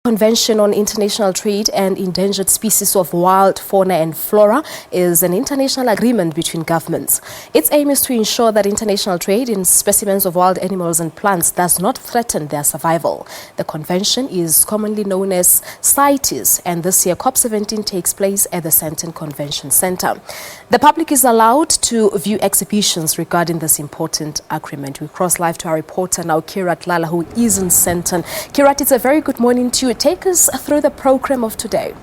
Convention on International Trade and Endangered Species of Wild Fauna and Flora is an international agreement between governments. Its aim is to ensure that international trade in specimens of wild animals and plants does not threaten their survival. The convention is commonly known as CITES, and this year COP17 takes place at the Sandton Convention Centre. The public is allowed to view exhibitions regarding this important agreement. We cross live to our reporter now, Kirat Lala, who is in Sandton. Kirat, it's a very good morning to you. Take us through the program of today.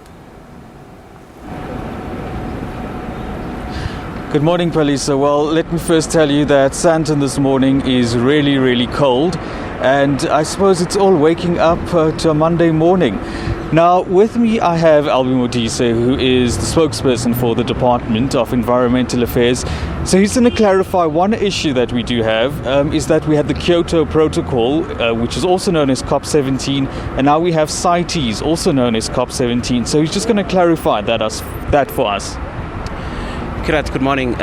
Good morning, Palisa. Well, let me first tell you that Sandton this morning is really cold, and I suppose it's all waking up to a Monday morning. Now, with me I have Albie Modise, who is the spokesperson for the Department of Environmental Affairs. So he's going to clarify one issue that we do have, is that we had the Kyoto Protocol, which is also known as COP17, and now we have CITES, also known as COP17. So he's just going to clarify that for us. Kirat, good morning.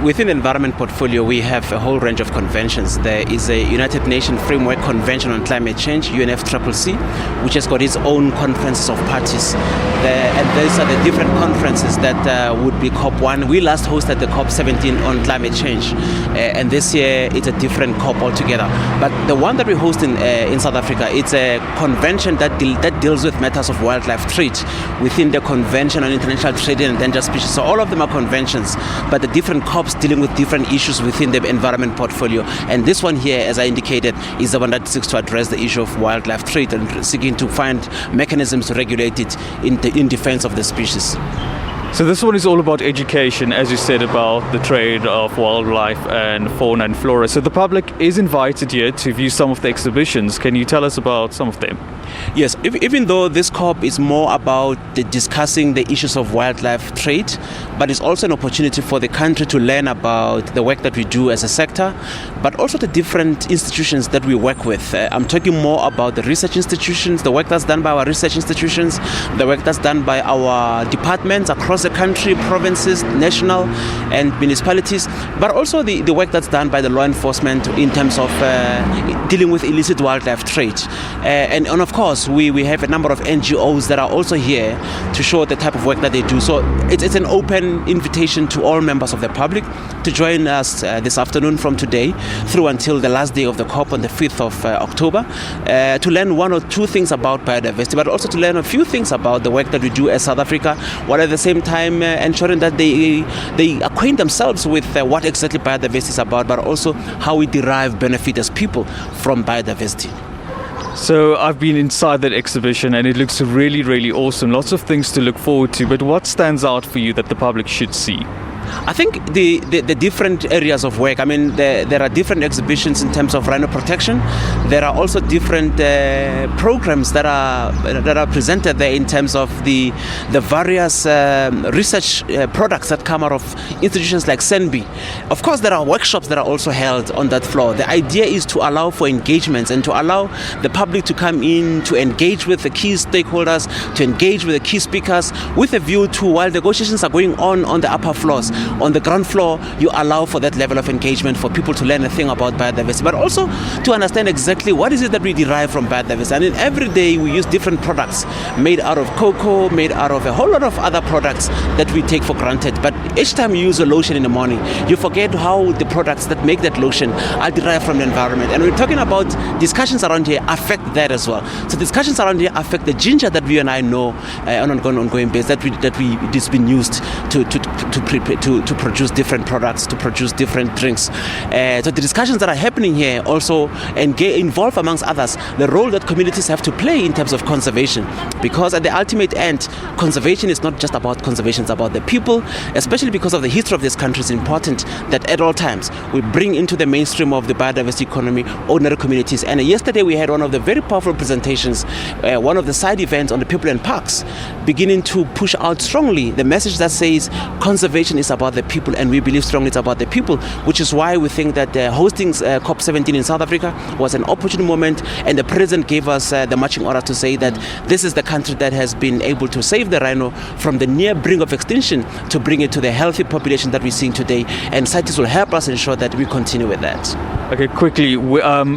Within the environment portfolio, we have a whole range of conventions. There is a United Nations Framework Convention on Climate Change, UNFCCC, which has got its own conferences of parties. And these are the different conferences that would be COP1. We last hosted the COP17 on climate change, and this year it's a different COP altogether. But the one that we host in South Africa, it's a convention that deals with matters of wildlife trade within the Convention on International Trade in Endangered Species. So all of them are conventions, but the different COPs dealing with different issues within the environment portfolio. And this one here, as I indicated, is the one that seeks to address the issue of wildlife trade and seeking to find mechanisms to regulate it in defense of the species. So this one is all about education, as you said, about the trade of wildlife and fauna and flora. So the public is invited here to view some of the exhibitions. Can you tell us about some of them? Yes, even though this COP is more about discussing the issues of wildlife trade, but it's also an opportunity for the country to learn about the work that we do as a sector, but also the different institutions that we work with. I'm talking more about the research institutions, the work that's done by our research institutions, the work that's done by our departments across the country, provinces, national and municipalities, but also the work that's done by the law enforcement in terms of dealing with illicit wildlife trade. And of course, we have a number of NGOs that are also here to show the type of work that they do. So it's an open invitation to all members of the public to join us this afternoon from today through until the last day of the COP on the 5th of October to learn one or two things about biodiversity, but also to learn a few things about the work that we do as South Africa, while at the same time ensuring that they acquaint themselves with what exactly biodiversity is about, but also how we derive benefit as people from biodiversity. So I've been inside that exhibition and it looks really awesome. Lots of things to look forward to, but what stands out for you that the public should see? I think the different areas of work. I mean, there are different exhibitions in terms of rhino protection. There are also different programs that are presented there in terms of the various research products that come out of institutions like SABC. Of course, there are workshops that are also held on that floor. The idea is to allow for engagements and to allow the public to come in, to engage with the key stakeholders, to engage with the key speakers, with a view to, while negotiations are going on the upper floors, on the ground floor, you allow for that level of engagement for people to learn a thing about biodiversity, but also to understand exactly what is it that we derive from biodiversity. And every day we use different products made out of cocoa, made out of a whole lot of other products that we take for granted. But each time you use a lotion in the morning, you forget how the products that make that lotion are derived from the environment. And we're talking about discussions around here affect that as well. So discussions around here affect the ginger that we and I know on an ongoing basis that it's been used to produce different products, to produce different drinks. So the discussions that are happening here also involve, amongst others, the role that communities have to play in terms of conservation. Because at the ultimate end, conservation is not just about conservation, it's about the people, especially because of the history of this country. It's important that at all times we bring into the mainstream of the biodiversity economy ordinary communities. And yesterday we had one of the very powerful presentations, one of the side events on the people and parks, beginning to push out strongly the message that says conservation is about the people, and we believe strongly it's about the people, which is why we think that hosting COP17 in South Africa was an opportune moment, and the president gave us the marching order to say that this is the country that has been able to save the rhino from the near brink of extinction to bring it to the healthy population that we're seeing today, and CITES will help us ensure that we continue with that. Okay, quickly,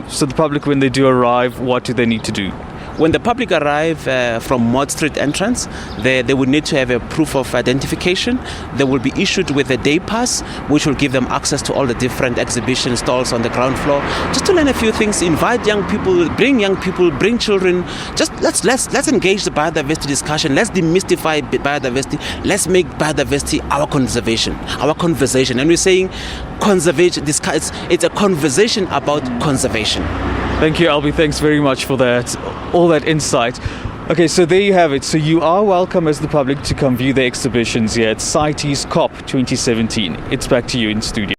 so the public, when they do arrive, what do they need to do? When the public arrive from Mod Street entrance, they will need to have a proof of identification. They will be issued with a day pass, which will give them access to all the different exhibition stalls on the ground floor. Just to learn a few things, invite young people, bring children. Just let's engage the biodiversity discussion. Let's demystify biodiversity. Let's make biodiversity our conversation. And we're saying conservation. It's a conversation about conservation. Thank you, Albie. Thanks very much for that, all that insight. Okay, so there you have it. So you are welcome as the public to come view the exhibitions here at CITES COP17. It's back to you in studio.